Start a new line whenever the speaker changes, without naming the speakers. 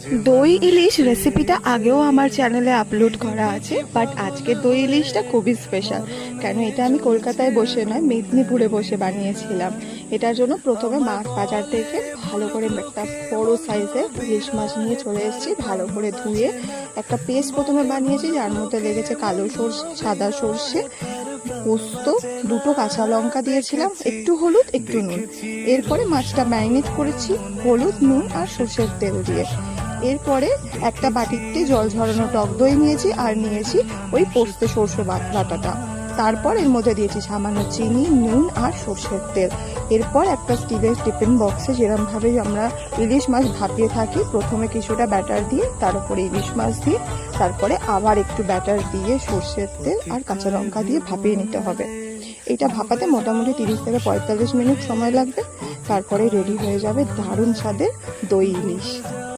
দই ইলিশ রেসিপিটা আগেও আমার চ্যানেলে আপলোড করা আছে, বাট আজকে দই ইলিশটা খুবই স্পেশাল। কেন এটা আমি কলকাতায় বসে নয়, মেদিনীপুরে বসে বানিয়েছিলাম। এটার জন্য প্রথমে মাছ বাজার থেকে ভালো করে একটা বড়ো সাইজের ইলিশ মাছ নিয়ে চলে এসেছি। ভালো করে ধুয়ে একটা পেস্ট প্রথমে বানিয়েছি, যার মধ্যে লেগেছে কালো সর্ষে, সাদা সর্ষে, পোস্ত, দুটো কাঁচা লঙ্কা দিয়েছিলাম, একটু হলুদ, একটু নুন। এরপরে মাছটা ম্যারিনেট করেছি হলুদ, নুন আর সর্ষের তেল দিয়ে। এরপরে একটা বাটিতে জল ঝরানো টক দই নিয়েছি, আর নিয়েছি ওই পোস্ত সর্ষে বাটাটা। তারপর এর মধ্যে দিয়েছি সামান্য চিনি, নুন আর সর্ষের তেল। এরপর একটা স্টিলের টিফিন বক্সে যেরমভাবে আমরা ইলিশ মাছ ভাপিয়ে থাকি, প্রথমে কিছুটা ব্যাটার দিয়ে তার উপরে ইলিশ মাছ দিয়ে, তারপরে আবার একটু ব্যাটার দিয়ে সর্ষের তেল আর কাঁচা লঙ্কা দিয়ে ভাপিয়ে নিতে হবে। এটা ভাপাতে মোটামুটি 30 থেকে 45 মিনিট সময় লাগবে। তারপরে রেডি হয়ে যাবে দারুণ স্বাদের দই ইলিশ।